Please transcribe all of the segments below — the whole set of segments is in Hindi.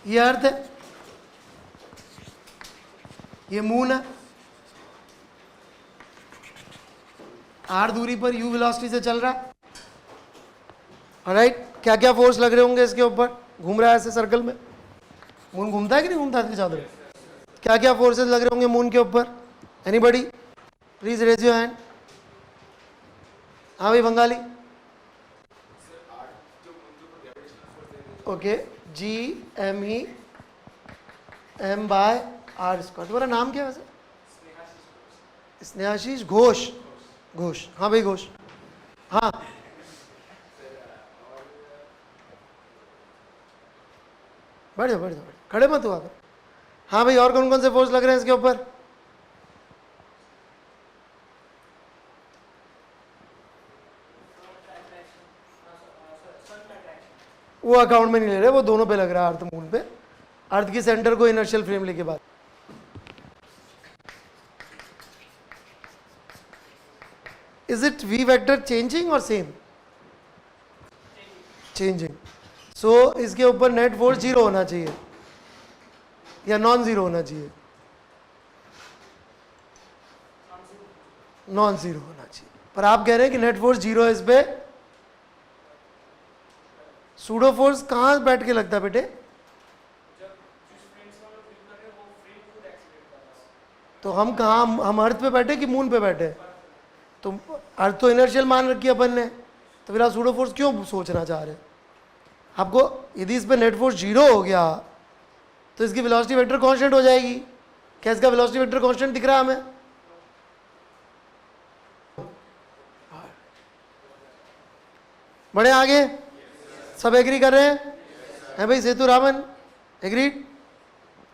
ये अर्थ है, ये मून है, आर दूरी पर यू वेलोसिटी से चल रहा है। ऑलराइट, क्या क्या फोर्स लग रहे होंगे इसके ऊपर? घूम रहा है ऐसे सर्कल में, मून घूमता है कि नहीं घूमता इसके चारों तरफ? क्या क्या फोर्सेस लग रहे होंगे मून के ऊपर? Anybody please raise your hand. हाँ भाई Bengali. Okay, G M E M by R square. तुम्हारा नाम क्या है वैसे? स्नेहाशीष घोष। घोष, हाँ भाई घोष। हाँ बढ़िया बढ़िया बढ़िया, खड़े मत हुआ कर। हाँ भाई, और कौन कौन से फोर्स लग रहे हैं इसके ऊपर? वो अकाउंट में नहीं ले रहे, वो दोनों पे लग रहा है, अर्थ मून पे। अर्थ की सेंटर को इनर्शियल फ्रेम लेके बात। Is it V vector changing और सेम? चेंजिंग। सो इसके ऊपर नेट फोर्स जीरो होना चाहिए या नॉन जीरो होना चाहिए? नॉन जीरो होना चाहिए, पर आप कह रहे हैं कि नेट फोर्स जीरो है इस पे। सूडो फोर्स कहाँ बैठ के लगता है बेटे? तो हम कहाँ, हम अर्थ पे बैठे कि मून पे बैठे? तो अर्थ तो इनर्शियल मान रखी है अपन ने, तो फिर आप सूडो फोर्स क्यों सोचना चाह रहे हैं? आपको यदि इस पे नेट फोर्स जीरो हो गया तो इसकी वेलोसिटी वेक्टर कांस्टेंट हो जाएगी। क्या इसका वेलोसिटी वेक्टर कांस्टेंट दिख रहा है हमें? बढ़े आगे, सब एग्री कर रहे हैं? है भाई सेतु रामन, एग्रीड?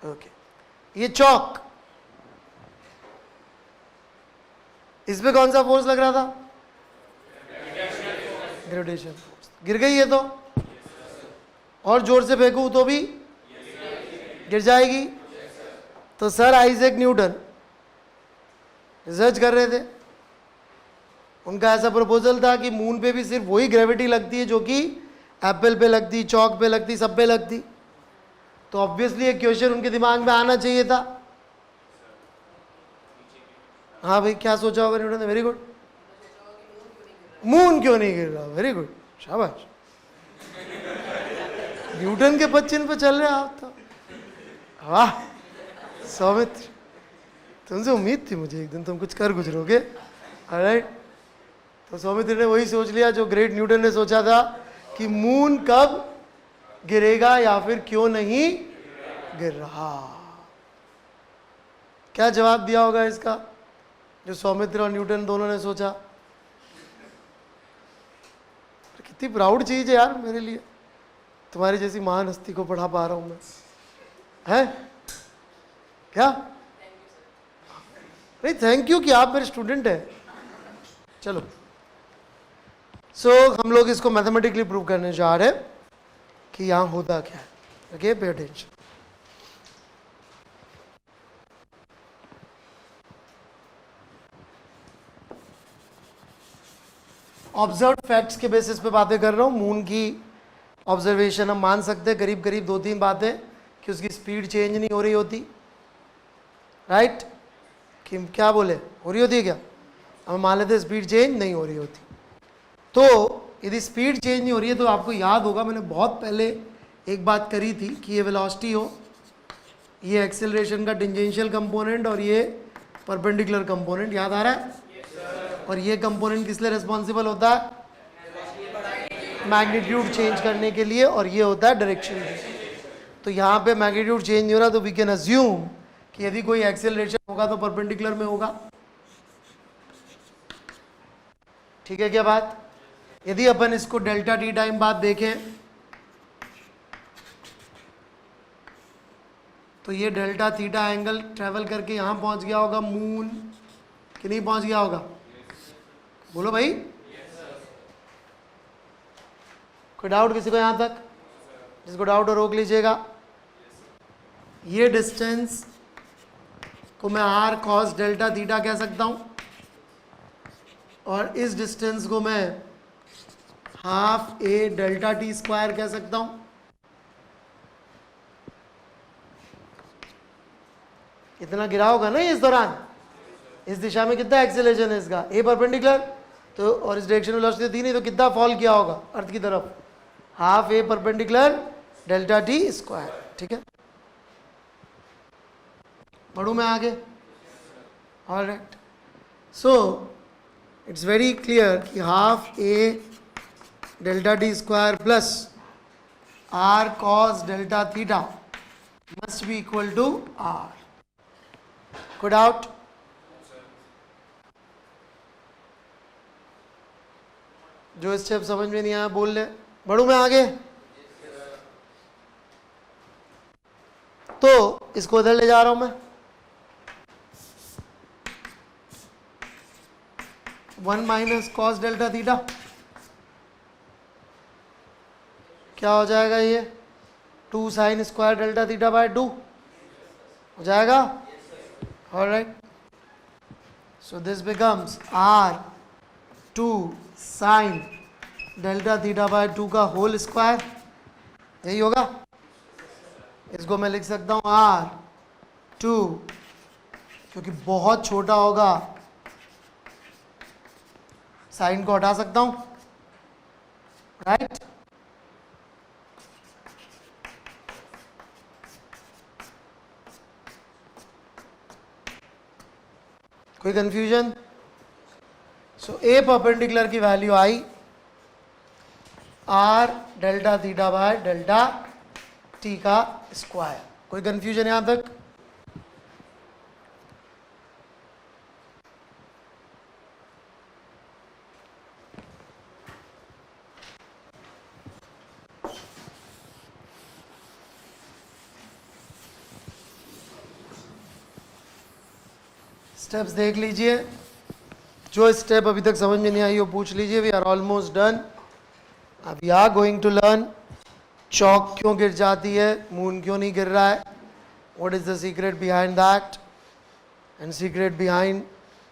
ओके, ये चौक, इस पे कौन सा फोर्स लग रहा था? Gravitation force. गिर गई है तो? और जोर से फेंकूं तो भी गिर जाएगी। तो सर आइजैक न्यूटन रिसर्च कर रहे थे, उनका ऐसा प्रपोजल था कि मून पे भी सिर्फ वही ग्रेविटी लगती है जो कि एप्पल पे लगती, चौक पे लगती, सब पे लगती। तो ऑब्वियसली एक क्वेश्चन उनके दिमाग में आना चाहिए था। हाँ भाई, क्या सोचा होगा न्यूटन ने? वेरी गुड, मून क्यों नहीं गिर रहा? वेरी गुड, शाबाश। न्यूटन के पच्चीन पे चल रहे आप तो, वाह सौमित्र, तुमसे उम्मीद थी मुझे एक दिन तुम कुछ कर गुजरोगे। ऑलराइट, तो सौमित्र ने वही सोच लिया जो ग्रेट न्यूटन ने सोचा था कि मून कब गिरेगा या फिर क्यों नहीं गिर रहा। क्या जवाब दिया होगा इसका जो सौमित्र और न्यूटन दोनों ने सोचा? कितनी प्राउड चीज है यार मेरे लिए, तुम्हारी जैसी महान हस्ती को पढ़ा पा रहा हूं मैं, है क्या? नहीं थैंक यू कि आप मेरे स्टूडेंट हैं। चलो, हम लोग इसको मैथमेटिकली प्रूव करने जा रहे हैं कि यहां होता क्या है। Okay, pay attention. Observe facts के बेसिस पे बातें कर रहा हूँ। मून की ऑब्जर्वेशन हम मान सकते हैं करीब करीब 2-3 बातें, कि उसकी स्पीड चेंज नहीं हो रही होती, राइट? कि क्या बोले, हो रही होती है क्या? हम मान लेते हैं स्पीड चेंज नहीं हो रही होती। तो यदि स्पीड चेंज नहीं हो रही है तो आपको याद होगा मैंने बहुत पहले एक बात करी थी कि ये वेलोसिटी हो, ये एक्सेलरेशन का टेंजेंशियल कंपोनेंट और ये परपेंडिकुलर कंपोनेंट, याद आ रहा है? और ये कंपोनेंट किस लिए रिस्पॉन्सिबल होता है? मैग्नीट्यूड चेंज करने के लिए, और ये होता है डायरेक्शन। तो यहाँ पे मैग्नीट्यूड चेंज नहीं हो रहा तो वी कैन अज्यूम कि यदि कोई एक्सेलरेशन होगा तो परपेंडिकुलर में होगा। ठीक है क्या बात? यदि अपन इसको डेल्टा टी टाइम बाद देखें तो ये डेल्टा थीटा एंगल ट्रेवल करके यहाँ पहुँच गया होगा मून, कि नहीं पहुँच गया होगा? बोलो भाई, कोई डाउट किसी को यहाँ तक? जिसको डाउट हो रोक लीजिएगा। ये डिस्टेंस को मैं आर कॉस डेल्टा थीटा कह सकता हूँ, और इस डिस्टेंस को मैं half a delta t square कह सकता हूँ। इतना गिरा होगा ना इस दौरान, इस दिशा में कितना एक्सेलरेशन है इसका, ए परपेंडिकुलर, तो और इस डायरेक्शन में वेलोसिटी थी नहीं, तो कितना फॉल किया होगा अर्थ की तरफ, half a perpendicular delta t square. ठीक है, बढ़ू मैं आगे। Alright, so it's very clear कि half a delta t square plus r cos delta theta must be equal to r. Good out. जो स्टेप समझ में नहीं आया बोल ले, बढ़ू मैं आगे। तो इसको उधर ले जा रहा हूं मैं, 1 माइनस कॉस डेल्टा थीटा, क्या हो जाएगा ये, 2 sine square delta theta bye 2 हो जाएगा। Alright, so this becomes r 2 sine delta theta bye 2 का होल स्क्वायर, यही होगा। इसको मैं लिख सकता हूँ r 2, क्योंकि बहुत छोटा होगा साइन को हटा सकता हूँ, राइट। कोई कंफ्यूजन? सो ए परपेंडिकुलर की value I R delta theta by delta T का स्क्वायर। कोई कंफ्यूजन यहां तक? स्टेप्स देख लीजिए, जो स्टेप अभी तक समझ में नहीं आई वो पूछ लीजिए। We are almost done. We are going to learn chalk क्यों गिर जाती है, मून क्यों नहीं गिर रहा है, what is the secret behind that and secret behind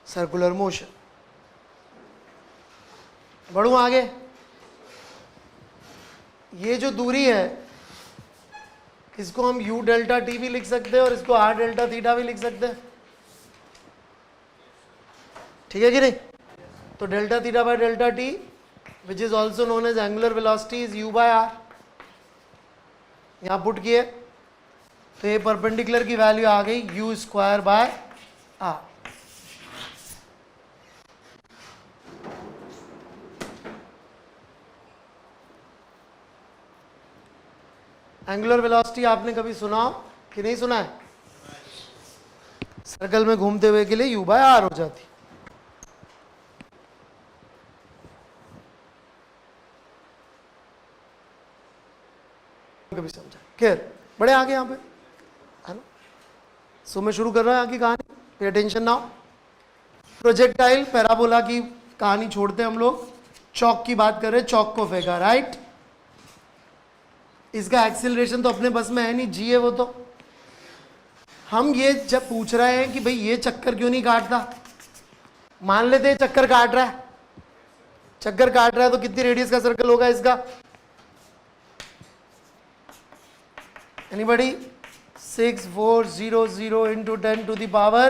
circular motion. बढ़ू आगे। ये जो दूरी है इसको हम u डेल्टा टी भी लिख सकते हैं और इसको r डेल्टा थीटा भी लिख सकते हैं, ठीक है कि नहीं। तो delta theta by delta T which is also known as angular velocity is u by r, यहां पुट किए तो ये परपेंडिकुलर की वैल्यू आ गई u square by r। Angular velocity आपने कभी सुना कि नहीं सुना है? सर्कल में घूमते हुए के लिए u बाय r हो जाती। कभी समझा? क्लियर? बड़े आगे यहाँ पे है ना। सो मैं शुरू कर रहा हूँ यहाँ की कहानी, pay attention now. Projectile parabola की कहानी छोड़ते हैं हम लोग, चौक की बात कर रहे हैं। चौक को फेंका, राइट। इसका एक्सीलरेशन तो अपने बस में है नहीं, जी है वो। तो हम ये जब पूछ रहे हैं कि भाई ये चक्कर क्यों नहीं काटता, मान लेते हैं चक्कर काट रहा है, चक्कर काट रहा है तो कितनी रेडियस का सर्कल होगा इसका? Anybody? 6400 into 10 to the power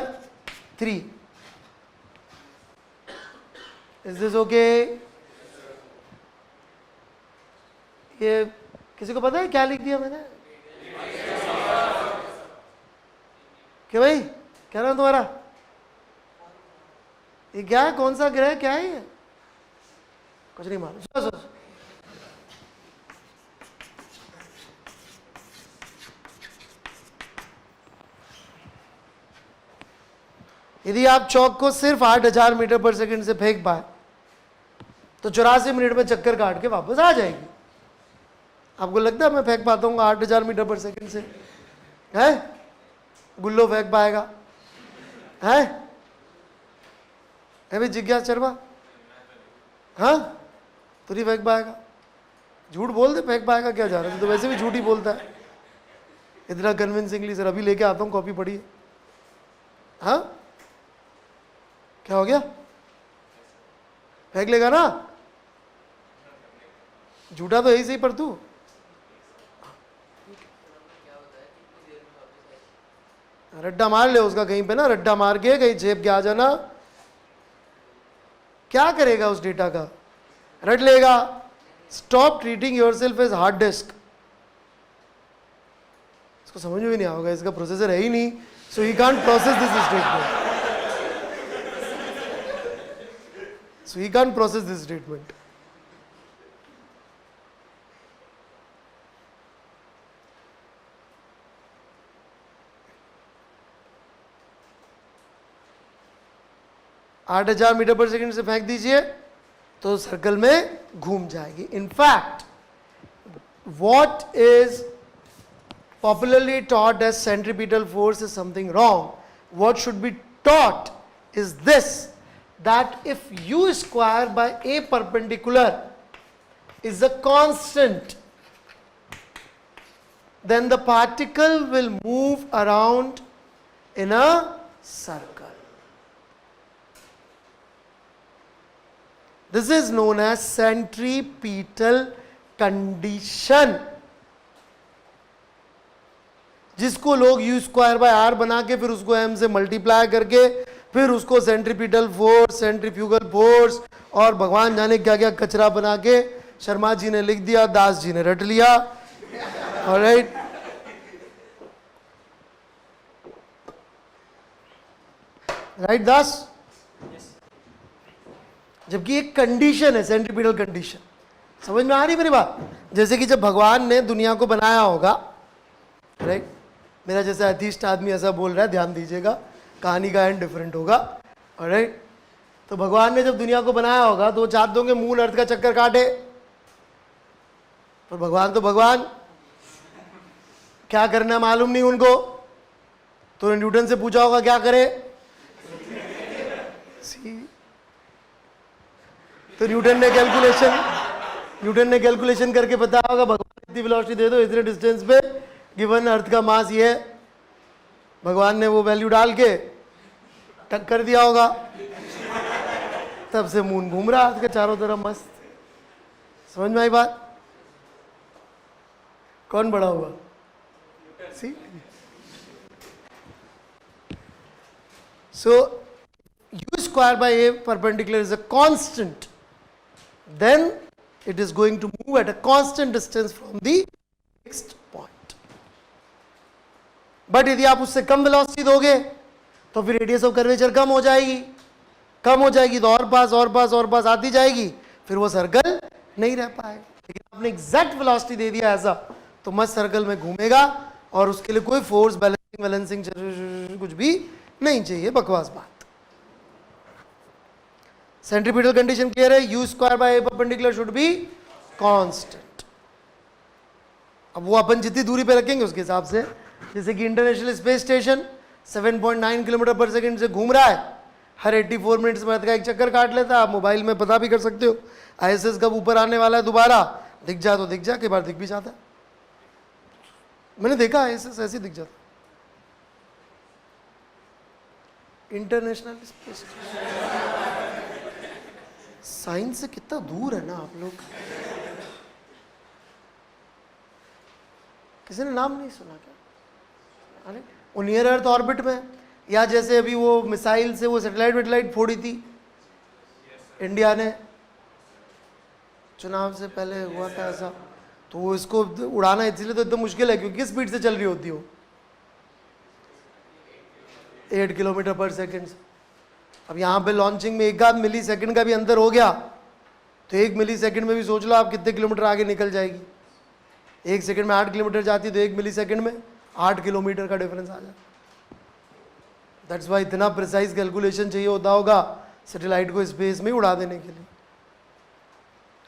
3. Is this okay? ये किसी को पता है क्या लिख दिया मैंने? क्या भाई क्या नाम तुम्हारा? ये क्या है, कौन सा ग्रह, क्या है ये? कुछ नहीं मालूम। सोच यदि आप चौक को सिर्फ 8000 मीटर पर सेकंड से फेंक पाए तो 84 मिनट में चक्कर काट के वापस आ जाएगी। आपको लगता है मैं फेंक पाता हूँ 8000 मीटर पर सेकंड से? है गुल्लो फेंक पाएगा? है भाई जिज्ञास शर्मा? हाँ तो नहीं फेंक पाएगा। झूठ बोल दे, फेंक पाएगा क्या जा रहा है, तो वैसे भी झूठ ही बोलता है इतना कन्विंसिंगली। सर अभी लेके आता हूँ, कॉपी पढ़िए। हाँ क्या हो गया, फेंक लेगा ना? झूठा तो यही सही पर तू। रट्टा मार ले उसका कहीं पे ना, रट्टा मार के कहीं जेब के आ जाना। क्या करेगा उस डेटा का? रट लेगा। Stop treating yourself as hard disk. इसको समझ में भी नहीं आएगा, इसका प्रोसेसर है ही नहीं, so he can't process this statement. So he can't process this statement. आठ 8,000 मीटर पर सेकंड से फेंक दीजिए तो सर्कल में घूम जाएगी। In fact what is popularly taught as centripetal force is something wrong. What should be taught is this, that if u square by a perpendicular is a constant, then the particle will move around in a circle. This is known as centripetal condition, जिसको लोग u स्क्वायर बाय r बना के फिर उसको m से मल्टीप्लाई करके फिर उसको सेंट्रीपिटल फोर्स, सेंट्रीफ्यूगल फोर्स और भगवान जाने क्या क्या कचरा बना के शर्मा जी ने लिख दिया, दास जी ने रट लिया। ऑलराइट, राइट दास? जबकि एक कंडीशन है सेंट्रीपिटल कंडीशन। समझ में आ रही मेरी बात? जैसे कि जब भगवान ने दुनिया को बनाया होगा, राइट, मेरा जैसा अतीस्ट आदमी ऐसा बोल रहा है, ध्यान दीजिएगा, कहानी का एंड डिफरेंट होगा। ऑलराइट, तो भगवान ने जब दुनिया को बनाया होगा तो वो चाहते होंगे मून अर्थ का चक्कर काटे, पर भगवान तो भगवान, क्या करना मालूम नहीं उनको। तो न्यूटन से पूछा होगा क्या करे, तो न्यूटन ने कैलकुलेशन करके बताया होगा भगवान इतनी वेलोसिटी दे दो इतने डिस्टेंस पे, गिवन अर्थ का मास ये है, भगवान ने वो वैल्यू डाल के टक कर दिया होगा, तब से मून घूम रहा अर्थ के चारों तरफ मस्त। समझ में आई बात? कौन बड़ा हुआ? सी, सो u square by a perpendicular is a constant, then it is going to move at a constant distance from the fixed point. But यदि आप उससे कम वेलोसिटी दोगे तो फिर रेडियस ऑफ कर्वेचर कम हो जाएगी तो और पास आती जाएगी, फिर वो सर्कल नहीं रह पाएगा। लेकिन आपने एग्जैक्ट वेलोसिटी दे दिया ऐसा तो मस्त सर्कल में घूमेगा और उसके लिए कोई फोर्स बैलेंसिंग कुछ भी नहीं चाहिए। बकवास बात। सेंट्रीपिटल कंडीशन क्लियर है, u square bye a perpendicular should be constant. अब वो अपन जितनी दूरी पे रखेंगे उसके हिसाब से, जैसे कि इंटरनेशनल स्पेस स्टेशन 7.9 किलोमीटर पर सेकंड से घूम रहा है, हर 84 मिनट्स में अर्थ का एक चक्कर काट लेता है। आप मोबाइल में पता भी कर सकते हो ISS कब ऊपर आने वाला है, दोबारा दिख जाए तो दिख जाए, कई बार दिख भी जाता है। मैंने देखा ISS ऐसे दिख जाता। इंटरनेशनल स्पेस साइंस से कितना दूर है ना आप लोग। किसी ने नाम नहीं सुना क्या? अरे वो नियर अर्थ ऑर्बिट में, या जैसे अभी वो मिसाइल से वो सैटेलाइट फोड़ी थी इंडिया ने, चुनाव से पहले हुआ था ऐसा, तो वो इसको उड़ाना इसलिए तो इतना मुश्किल है क्योंकि किस स्पीड से चल रही होती हो, 8 किलोमीटर पर सेकेंड। अब यहाँ पे लॉन्चिंग में एक आध मिली सेकेंड का भी अंतर हो गया तो 1 मिली सेकेंड में भी सोच लो आप कितने किलोमीटर आगे निकल जाएगी। 1 सेकेंड में 8 किलोमीटर जाती तो 1 मिली सेकेंड में 8 किलोमीटर का डिफरेंस आ जाए। दैट्स वाई इतना प्रिसाइज कैलकुलेशन चाहिए होता होगा सैटेलाइट को स्पेस में उड़ा देने के लिए।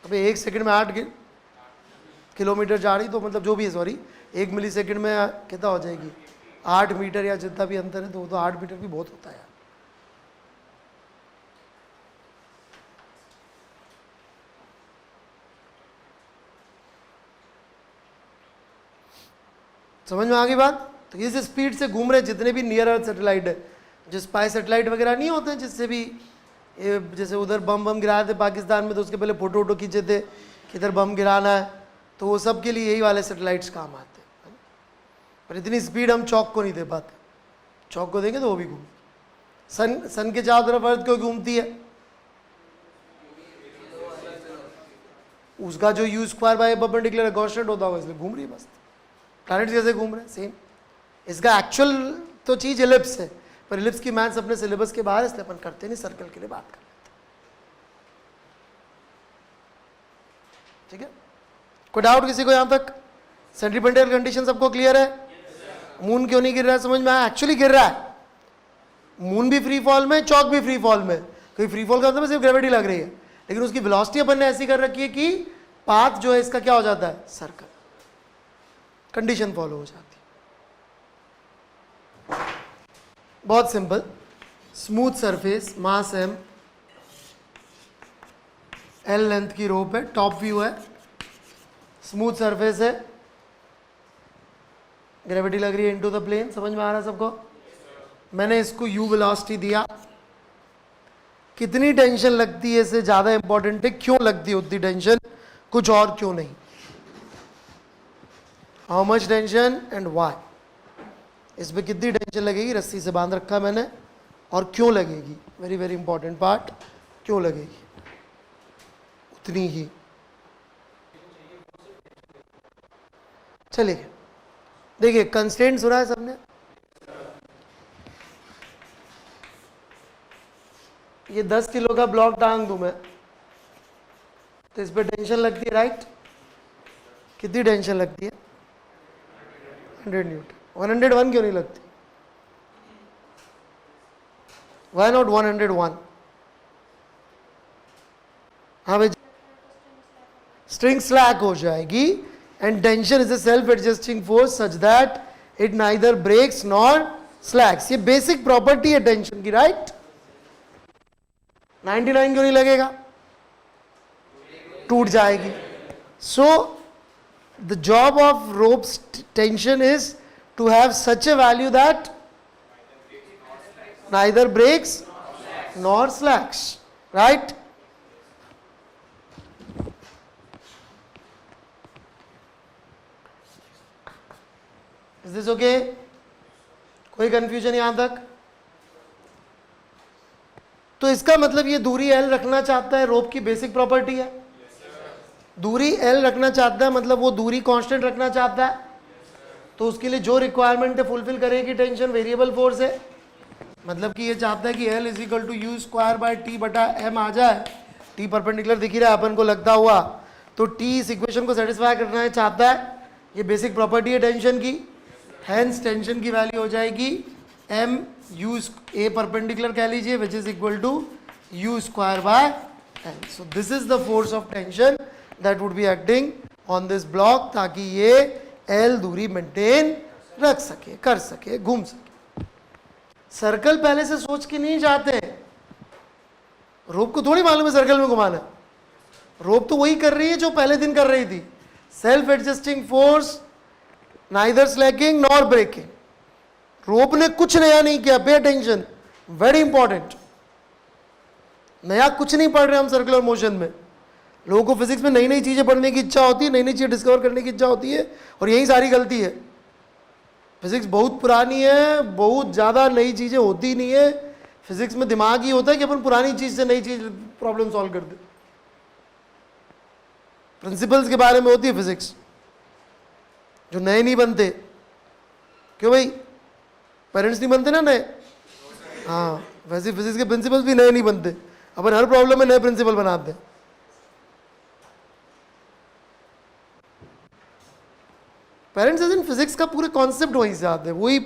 अब 1 सेकेंड में 8 किलोमीटर जा रही तो मतलब जो भी है, सॉरी 1 मिली सेकेंड में कितना हो जाएगी, 8 मीटर या जितना भी अंतर है, तो वो तो 8 मीटर भी बहुत होता है। समझ में आ गई बात? तो इस स्पीड से घूम रहे जितने भी नियर अर्थ सैटेलाइट है, जो स्पाई सैटेलाइट वगैरह नहीं होते हैं जिससे भी जैसे उधर बम गिराए थे पाकिस्तान में तो उसके पहले फोटो खींचे थे किधर बम गिराना है, तो वो सब के लिए यही वाले सैटेलाइट्स काम आते हैं। पर इतनी स्पीड हम चौक को नहीं दे पाते, चौक को देंगे तो वो भी घूम, सन के चारों तरफ अर्थ क्यों घूमती है? उसका जो you square by perpendicular constant होता होगा, इसलिए घूम रही है बस। प्लैनेट्स कैसे घूम रहे हैं? सेम। इसका एक्चुअल तो चीज एलिप्स है, पर एलिप्स की मैथ्स अपने सिलेबस के बाहर, इसलिए अपन करते नहीं, सर्कल के लिए बात कर लेते। ठीक है, कोई डाउट किसी को? यहां तक सेंटीमेंटल कंडीशन सबको क्लियर है? मून क्यों नहीं गिर रहा है समझ में आया? एक्चुअली गिर रहा है, मून भी फ्री फॉल में, चौक भी फ्री फॉल में। क्योंकि फ्री फॉल का मतलब सिर्फ ग्रेविटी लग रही है, लेकिन उसकी वेलोसिटी अपन ने ऐसी कर रखी है कि पाथ जो है इसका क्या हो जाता है? सर्कल। कंडीशन फॉलो हो जाती है। बहुत सिंपल, स्मूथ सरफेस, मास m, l लेंथ की रोप है, टॉप व्यू है, स्मूथ सरफेस है, ग्रेविटी लग रही है इनटू द प्लेन। समझ में आ रहा है सबको? मैंने इसको u वेलोसिटी दिया। कितनी टेंशन लगती है इससे ज्यादा इंपॉर्टेंट है, क्यों लगती है उतनी टेंशन, कुछ और क्यों नहीं। How much tension and why, इस पे कितनी टेंशन लगेगी, रस्सी से बांध रखा है मैंने, और क्यों लगेगी, वेरी वेरी इंपॉर्टेंट पार्ट, क्यों लगेगी उतनी ही। चलिए देखिए, कंस्ट्रेंट सुना है सबने? ये 10 किलो का ब्लॉक टांग दूं मैं तो इस पे टेंशन लगती है, राइट? कितनी टेंशन लगती है? 100 न्यूटन। 101 क्यों नहीं लगती? Why not 101? हाँ भाई, स्ट्रिंग स्लैक हो जाएगी and tension is a self adjusting force such that it neither breaks nor slacks. ये बेसिक प्रॉपर्टी है टेंशन की, राइट? 99 क्यों नहीं लगेगा? टूट जाएगी। So the job of ropes tension is to have such a value that neither breaks nor slacks, right? Is this okay? कोई कंफ्यूजन यहां तक? तो इसका मतलब ये दूरी L रखना चाहता है, रोप की बेसिक प्रॉपर्टी है। दूरी L रखना चाहता है मतलब वो दूरी कांस्टेंट रखना चाहता है, तो उसके लिए जो रिक्वायरमेंट है फुलफिल करेगी टेंशन, वेरिएबल फोर्स है। मतलब कि ये चाहता है कि L is equal to U square by T बटा एम आ जाए। टी परपेंडिकुलर दिख ही रहा है अपन को लगता हुआ, तो टी इस इक्वेशन को सेटिस्फाई करना है चाहता है। ये बेसिक प्रॉपर्टी है टेंशन की। हैंस टेंशन की वैल्यू हो जाएगी एम यू ए परपेंडिकुलर कह लीजिए, which is equal to U square by L. So this is the force of tension that would be acting on this block, ताकि ये L दूरी मेंटेन रख सके, कर सके, घूम सके। सर्कल पहले से सोच के नहीं जाते हैं, रोप को थोड़ी मालूम है सर्कल में घुमाना। रोप तो वही कर रही है जो पहले दिन कर रही थी, self adjusting force, neither slacking nor breaking. Rope ने कुछ नया नहीं किया, पे अटेंशन, वेरी इंपॉर्टेंट। नया कुछ नहीं पढ़ रहे हम सर्कुलर मोशन में। लोगों को फिजिक्स में नई नई चीजें पढ़ने की इच्छा होती है, नई नई चीजें डिस्कवर करने की इच्छा होती है, और यही सारी गलती है। फिजिक्स बहुत पुरानी है, बहुत ज़्यादा नई चीज़ें होती नहीं है। फिजिक्स में दिमाग ही होता है कि अपन पुरानी चीज़ से नई चीज़ प्रॉब्लम सॉल्व कर दे। प्रिंसिपल्स के बारे में होती है फिजिक्स, जो नए नहीं बनते। क्यों भाई? पेरेंट्स नहीं बनते ना नए? हाँ, वैसे फिजिक्स के प्रिंसिपल्स भी नए नहीं बनते। अपन हर प्रॉब्लम में नए प्रिंसिपल बनाते हैं। पेरेंट्स एज इन फिजिक्स का पूरे कॉन्सेप्ट वहीं से आते हैं, वही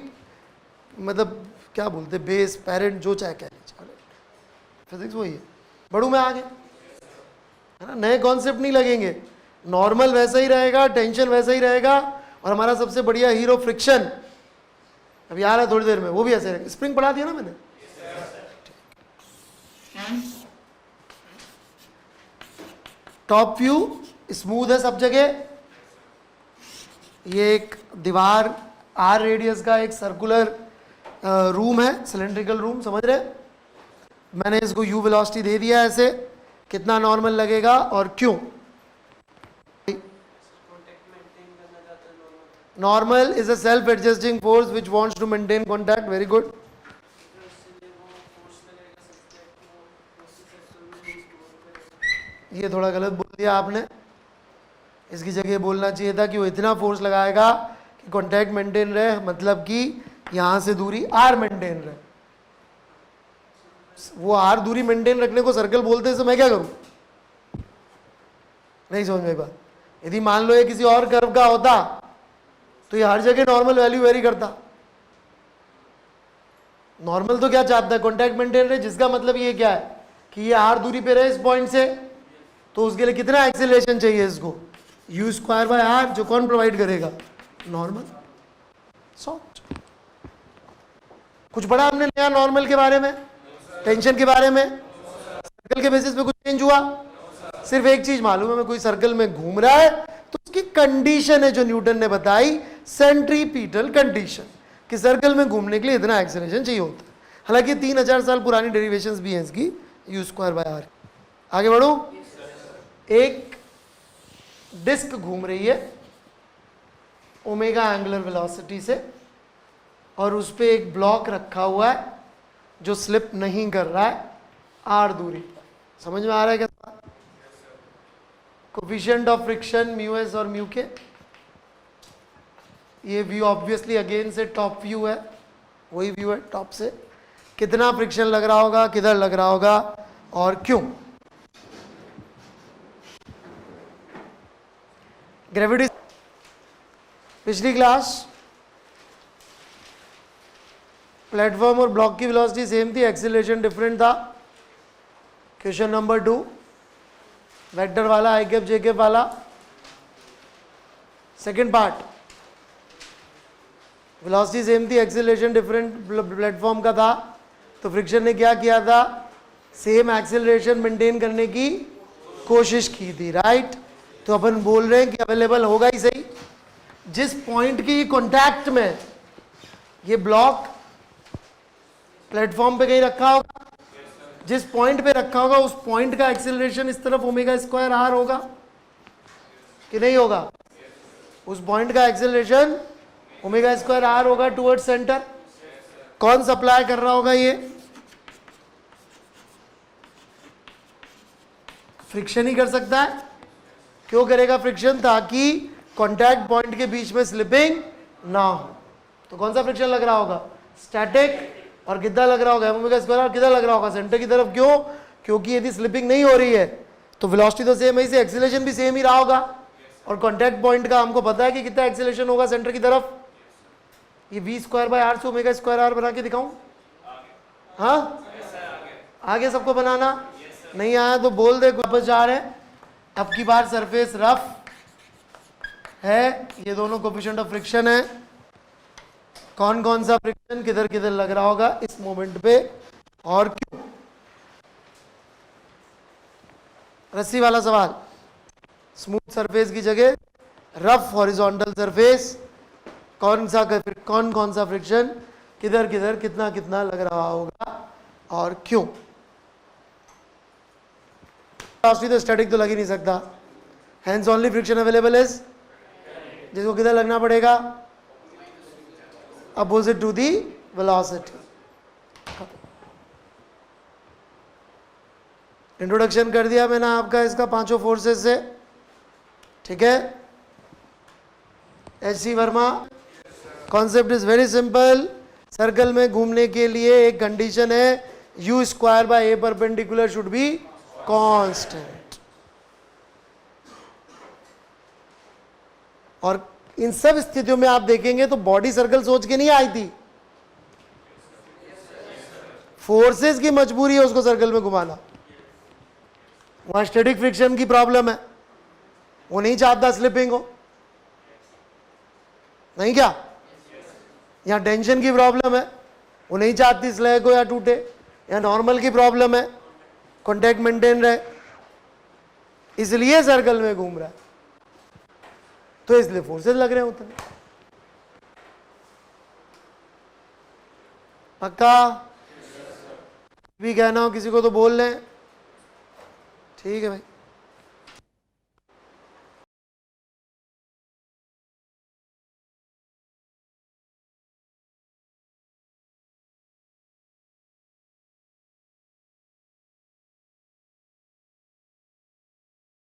मतलब क्या बोलते हैं, बेस, पेरेंट, जो चाहे कह लीजिए, फिजिक्स वही है। बढ़ू में आगे, है ना? नए कॉन्सेप्ट नहीं लगेंगे, नॉर्मल वैसा ही रहेगा, टेंशन वैसा ही रहेगा, और हमारा सबसे बढ़िया हीरो फ्रिक्शन अभी आ रहा है थोड़ी देर में, वो भी ऐसे रहेगा। स्प्रिंग पढ़ा दिया ना मैंने? टॉप व्यू स्मूथ है सब जगह। ये एक दीवार आर रेडियस का एक सर्कुलर रूम है, सिलेंड्रिकल रूम, समझ रहे? मैंने इसको यू वेलोसिटी दे दिया ऐसे, कितना नॉर्मल लगेगा और क्यों? Normal is a self adjusting force which wants to maintain contact. Very good. ये थोड़ा गलत बोल दिया आपने. इसकी जगह बोलना चाहिए था कि वो इतना फोर्स लगाएगा कि कॉन्टैक्ट मेंटेन रहे, मतलब कि यहां से दूरी आर मेंटेन रहे. वो आर दूरी मेंटेन रखने को सर्कल बोलते हैं, तो मैं क्या करूं? नहीं समझ में बात. यदि मान लो ये किसी और कर्व का होता तो ये हर जगह नॉर्मल वैल्यू वेरी करता. नॉर्मल तो क्या चाहता है? कॉन्टैक्ट मेंटेन रहे, जिसका मतलब ये क्या है कि ये आर दूरी पे रहे इस पॉइंट से. तो उसके लिए कितना एक्सेलरेशन चाहिए इसको? U square by R. जो कौन प्रोवाइड करेगा? नॉर्मल. सॉल्व. कुछ पढ़ा हमने नया नॉर्मल के बारे में, टेंशन के बारे में? सर्कल के बेसिस पे कुछ चेंज हुआ? सिर्फ एक चीज मालूम है, मैं कोई सर्कल में घूम रहा है तो उसकी कंडीशन है जो न्यूटन ने बताई, सेंट्रीपिटल कंडीशन, कि सर्कल में घूमने के लिए इतना एक्सेलरेशन चाहिए होता है. हालांकि 3000 साल पुरानी डेरिवेशंस भी हैं इसकी. U square by R. आगे बढ़ो. एक डिस्क घूम रही है ओमेगा एंगुलर वेलोसिटी से, और उस पे एक ब्लॉक रखा हुआ है जो स्लिप नहीं कर रहा है आर दूरी पर. समझ में आ रहा है क्या? Coefficient of friction mu S और म्यू के. ये व्यू ऑब्वियसली अगेन से टॉप व्यू है, वही व्यू है टॉप से. कितना फ्रिक्शन लग रहा होगा, किधर लग रहा होगा और क्यों? ग्रेविटी. पिछली क्लास प्लेटफॉर्म और ब्लॉक की वेलोसिटी सेम थी, एक्सीलरेशन डिफरेंट था. क्वेश्चन नंबर 2 वेक्टर वाला, आई कैप जे कैप वाला. सेकेंड पार्ट, वेलोसिटी सेम थी, एक्सीलरेशन डिफरेंट प्लेटफॉर्म का था. तो फ्रिक्शन ने क्या किया था? सेम एक्सीलरेशन मेंटेन करने की कोशिश की थी. राइट. तो अपन बोल रहे हैं कि अवेलेबल होगा ही सही. जिस पॉइंट की कॉन्टैक्ट में ये ब्लॉक प्लेटफॉर्म पे कहीं रखा होगा, जिस पॉइंट पे रखा होगा उस पॉइंट का एक्सीलरेशन इस तरफ ओमेगा स्क्वायर आर होगा कि नहीं होगा? उस पॉइंट का एक्सीलरेशन ओमेगा स्क्वायर आर होगा टुवर्ड्स सेंटर. कौन सप्लाई कर रहा होगा? ये फ्रिक्शन ही कर सकता है. क्यों करेगा फ्रिक्शन? ताकि कॉन्टैक्ट पॉइंट के बीच में स्लिपिंग ना हो. तो कौन सा फ्रिक्शन लग रहा होगा? स्टैटिक. और कितना लग रहा होगा? Omega square. कितना लग रहा होगा? सेंटर की तरफ. क्यों? क्योंकि यदि स्लिपिंग नहीं हो रही है तो वेलोसिटी तो सेम है, इसे एक्सीलरेशन भी सेम ही रहा होगा. और कॉन्टैक्ट पॉइंट का हमको पता है कि कितना एक्सीलरेशन होगा सेंटर की तरफ. ये वी स्क्वायर बाय आर से ओमेगा स्क्वायर आर बना के दिखाऊं? हाँ, आगे सबको बनाना नहीं आया तो बोल दे. वापस जा रहे हैं. अब की बार सरफेस रफ है, ये दोनों कोफिशिएंट ऑफ फ्रिक्शन है. कौन कौन सा फ्रिक्शन किधर किधर लग रहा होगा इस मोमेंट पे और क्यों? रस्सी वाला सवाल. स्मूथ सरफेस की जगह रफ हॉरिजॉन्टल सरफेस. कौन कौन सा फ्रिक्शन किधर किधर कितना कितना लग रहा होगा और क्यों? तो स्टैटिक तो लग ही नहीं सकता. Hence only friction available is, जिसको किधर लगना पड़ेगा? Opposite to the velocity. Introduction कर दिया मैंने आपका इसका पांचों फोर्सेस से. ठीक है. H C Verma. Concept is very simple. Circle में घूमने के लिए एक कंडीशन है, U square by A perpendicular should be constant. और इन सब स्थितियों में आप देखेंगे तो बॉडी सर्कल सोच के नहीं आई थी. फोर्सेस की मजबूरी है उसको सर्कल में घुमाना. वहां स्टैटिक फ्रिक्शन की प्रॉब्लम है, वो नहीं चाहता स्लिपिंग हो. नहीं क्या? यहां टेंशन की प्रॉब्लम है, वो नहीं चाहती स्लैग हो या टूटे. यहां नॉर्मल की प्रॉब्लम है, कॉन्टैक्ट मेंटेन रहे, इसलिए सर्कल में घूम रहा है. तो इसलिए फोर्सेस लग रहे होते हैं. पक्का? भी कहना हो किसी को तो बोल लें. ठीक है भाई.